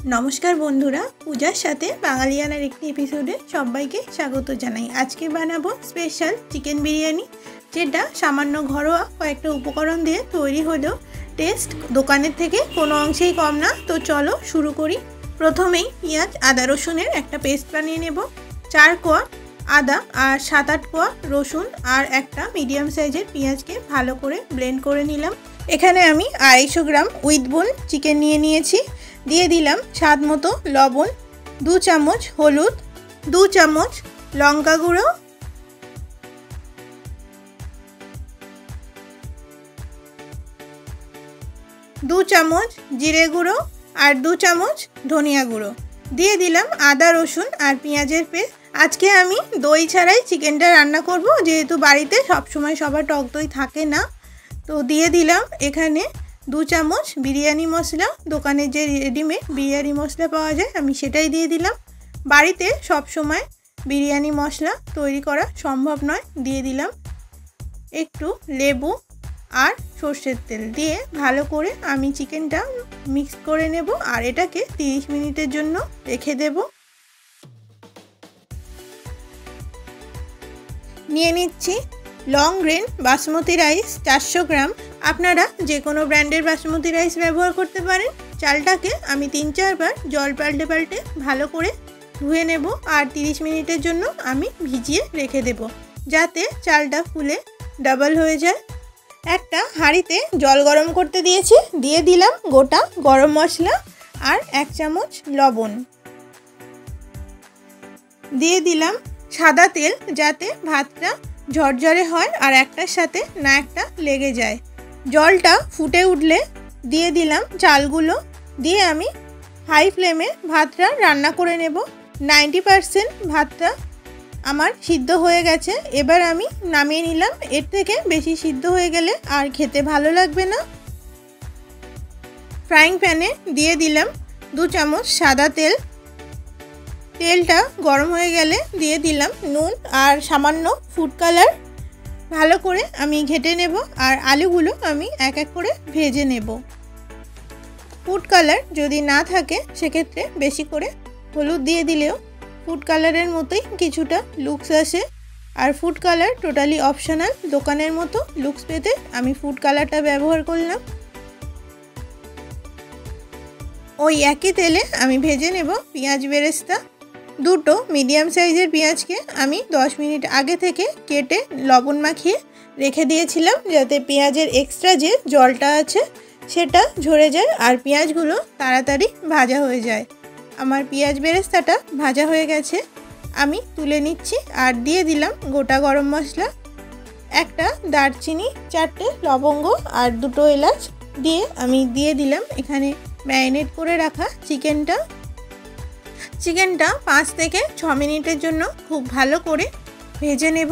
नमस्कार बंधुरा पूजार साथे बांगालियानार एक एपिसोडे सबाइके स्वागत जानाई। आज के बानाबो स्पेशल चिकेन बिरियानी जेटा सामान्य घरोया कयेकटा उपकरण दिए तैरी हलो टेस्ट दोकानेर थेके कोनो अंशेई कम ना। तो चलो शुरू करी। प्रथमेई पेंयाज आदा रसुनेर एकटा पेस्ट बानिये नेब। 4 कोया आदा और 7-8 कोया रसुन और एकटा मीडियम साइजेर पेंयाजके भालो करे ब्लेंड करे निलाम। एखाने आमी 250 ग्राम उइथ बोन चिकेन निये नियेछि। दिए दिलाम स्वाद मतो लवण, 2 चामच हलुद, 2 चामच लंका गुঁড়ো, 2 चामच जिरे गुঁড়ো और 2 चामच धनिया गुঁড়ো। दिए दिलाम आदा रसुन और पेंयाजेर पेस्ट। आज के आमी दई छाड़ाई चिकेनटा रान्ना करब, जेहेतु बाड़ीते सब समय सबार टक दई थाके ना। तो दिए दिलाम एखाने 2 चामच बिरियानी मशला। दोकाने जे रेडिमेड बिरियानी मशला पाওয়া যায় আমি সেটাই দিয়ে দিলাম। বাড়িতে সব সময় বিরিয়ানি মশলা তৈরি করা সম্ভব নয়। দিয়ে দিলাম একটু লেবু আর সরষের তেল দিয়ে ভালো করে আমি চিকেনটা মিক্স করে নেব আর এটাকে 30 মিনিটের জন্য রেখে দেব। নিয়ে নিচ্ছি লং গ্রেন বাসমতি রাইস 400 গ্রাম। আপনারা যে কোনো ব্র্যান্ডের বাসমতি রাইস ব্যবহার করতে পারেন। চালটাকে আমি 3-4 বার জল পাল্টে পাল্টে ভালো করে ধুয়ে নেব আর 30 মিনিটের জন্য আমি ভিজিয়ে রেখে দেব, যাতে চালটা ফুলে ডাবল হয়ে যায়। একটা হাঁড়িতে জল গরম করতে দিয়েছি। দিয়ে দিলাম গোটা গরম মশলা আর 1 চামচ লবণ। দিয়ে দিলাম সাদা তেল, যাতে ভাতটা ঝরঝরে হয় আর একটার সাথে না একটা লেগে যায়। জলটা ফুটে উঠলে দিয়ে দিলাম চালগুলো। দিয়ে আমি হাই ফ্লেমে ভাতটা রান্না করে নেব। 90% ভাতটা আমার সিদ্ধ হয়ে গেছে। এবার আমি নামিয়ে নিলাম। এর থেকে বেশি সিদ্ধ হয়ে গেলে আর খেতে ভালো লাগবে না। ফ্রাইং প্যানে দিয়ে দিলাম 2 চামচ সাদা তেল। তেলটা গরম হয়ে গেলে দিয়ে দিলাম নুন আর সামান্য ফুড কালার। ভালো করে আমি ঘেটে নেব আর আলুগুলো আমি এক এক করে ভেজে নেব। ফুড কালার যদি না থাকে সেক্ষেত্রে বেশি করে হলুদ দিয়ে দিলেও ফুড কালারের মতোই কিছুটা লুকস আসে। আর ফুড কালার টোটালি অপশনাল। দোকানের মতো লুকস পেতে আমি ফুড কালারটা ব্যবহার করলাম। ওই একই তেলে আমি ভেজে নেব পেঁয়াজ বেরেস্তা। দুটো মিডিয়াম সাইজের পেঁয়াজকে আমি 10 মিনিট আগে থেকে কেটে লবণ মাখিয়ে রেখে দিয়েছিলাম, যাতে পেঁয়াজের এক্সট্রা যে জলটা আছে সেটা ঝরে যায় আর পেঁয়াজগুলো তাড়াতাড়ি ভাজা হয়ে যায়। আমার পেঁয়াজ বেরেস্তাটা ভাজা হয়ে গেছে, আমি তুলে নিচ্ছি। আর দিয়ে দিলাম গোটা গরম মশলা, একটা দারচিনি, 4টে লবঙ্গ আর 2টো এলাচ। দিয়ে আমি দিয়ে দিলাম এখানে ম্যারিনেট করে রাখা চিকেনটা। চিকেনটা 5 থেকে 6 মিনিটের জন্য খুব ভালো করে ভেজে নেব।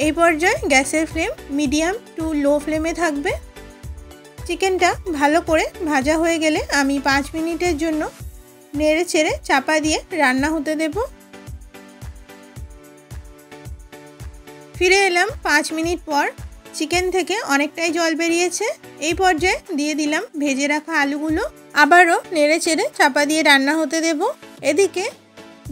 এই পর্যায়ে গ্যাসের ফ্লেম মিডিয়াম টু লো ফ্লেমে থাকবে। চিকেনটা ভালো করে ভাজা হয়ে গেলে আমি 5 মিনিটের জন্য নেড়ে চেড়ে চাপা দিয়ে রান্না হতে দেব। ফিরে এলাম 5 মিনিট পর। চিকেন থেকে অনেকটাই জল বেরিয়েছে। এই পর্যায়ে দিয়ে দিলাম ভেজে রাখা আলুগুলো। আবারও নেড়ে চেড়ে চাপা দিয়ে রান্না হতে দেব। এদিকে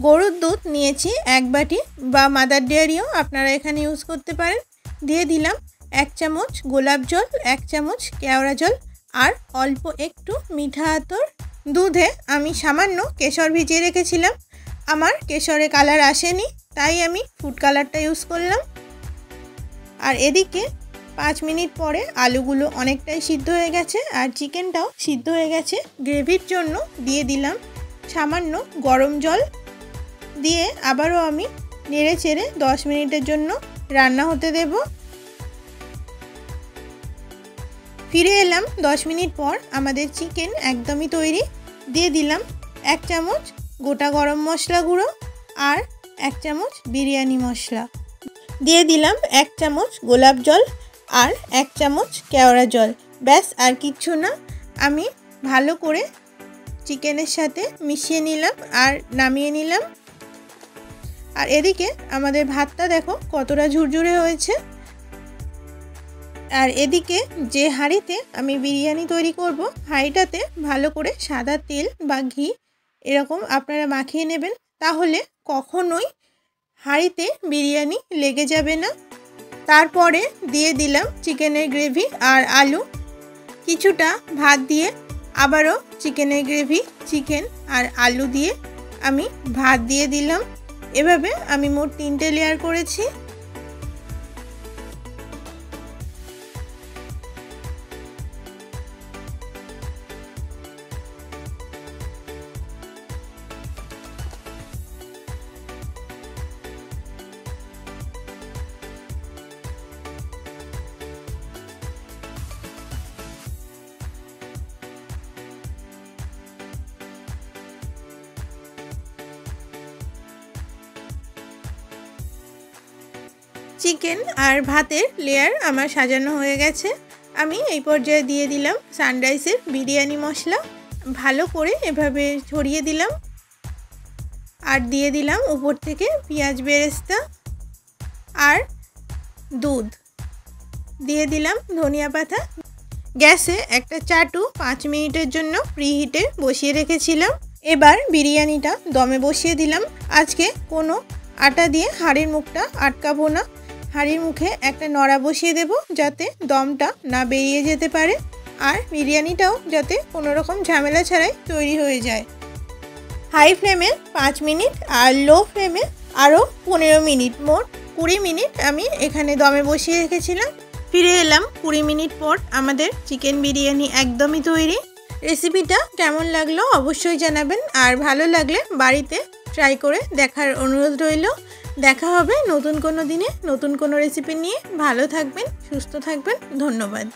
গরুর দুধ নিয়েছি 1 বাটি, বা মাদার ডেয়ারিও আপনারা এখানে ইউজ করতে পারেন। দিয়ে দিলাম 1 চামচ গোলাপ জল, 1 চামচ কেওড়া জল আর অল্প একটু মিঠা আতর। দুধে আমি সামান্য কেশর ভিজিয়ে রেখেছিলাম। আমার কেশরে কালার আসেনি, তাই আমি ফুড কালারটা ইউজ করলাম। আর এদিকে 5 মিনিট পরে আলুগুলো অনেকটাই সিদ্ধ হয়ে গেছে আর চিকেনটাও সিদ্ধ হয়ে গেছে। গ্রেভির জন্য দিয়ে দিলাম সামান্য গরম জল। দিয়ে আবারও আমি নেড়ে চেড়ে 10 মিনিটের জন্য রান্না হতে দেব। ফিরে এলাম 10 মিনিট পর। আমাদের চিকেন একদমই তৈরি। দিয়ে দিলাম 1 চামচ গোটা গরম মশলা গুঁড়ো আর 1 চামচ বিরিয়ানি মশলা। দিয়ে দিলাম 1 চামচ গোলাপ জল আর 1 চামচ কেওড়া জল। ব্যাস, আর কিচ্ছু না। আমি ভালো করে চিকেনের সাথে মিশিয়ে নিলাম আর নামিয়ে নিলাম। আর এদিকে আমাদের ভাতটা দেখো কতটা ঝুরঝুরে হয়েছে। আর এদিকে যে হাঁড়িতে আমি বিরিয়ানি তৈরি করব, হাঁড়িটাতে ভালো করে সাদা তেল বা ঘি এরকম আপনারা মাখিয়ে নেবেন, তাহলে কখনোই হাঁড়িতে বিরিয়ানি লেগে যাবে না। তারপরে দিয়ে দিলাম চিকেনের গ্রেভি আর আলু। কিছুটা ভাত দিয়ে আবারও চিকেনের গ্রেভি, চিকেন আর আলু দিয়ে আমি ভাত দিয়ে দিলাম। এভাবে আমি মোট 3টে লেয়ার করেছি। চিকেন আর ভাতের লেয়ার আমার সাজানো হয়ে গেছে। আমি এই পর্যায়ে দিয়ে দিলাম সানরাইজের বিরিয়ানি মশলা, ভালো করে এভাবে ছড়িয়ে দিলাম। আর দিয়ে দিলাম উপর থেকে পেঁয়াজ বেরেস্তা আর দুধ, দিয়ে দিলাম ধনিয়া পাতা। গ্যাসে একটা চাটু 5 মিনিটের জন্য প্রিহিটে বসিয়ে রেখেছিলাম। এবার বিরিয়ানিটা দমে বসিয়ে দিলাম। আজকে কোনো আটা দিয়ে হাঁড়ির মুখটা আটকাবো না, হাঁড়ির মুখে একটা নড়া বসিয়ে দেব যাতে দমটা না বেরিয়ে যেতে পারে, আর বিরিয়ানিটাও যাতে কোনো রকম ঝামেলা ছাড়াই তৈরি হয়ে যায়। হাই ফ্লেমে 5 মিনিট আর লো ফ্লেমে আরও 15 মিনিট, মোট 20 মিনিট আমি এখানে দমে বসিয়ে রেখেছিলাম। ফিরে এলাম 20 মিনিট পর। আমাদের চিকেন বিরিয়ানি একদমই তৈরি। রেসিপিটা কেমন লাগলো অবশ্যই জানাবেন, আর ভালো লাগলে বাড়িতে ট্রাই করে দেখার অনুরোধ রইল। দেখা হবে নতুন কোনো দিনে নতুন কোনো রেসিপি নিয়ে। ভালো থাকবেন, সুস্থ থাকবেন, ধন্যবাদ।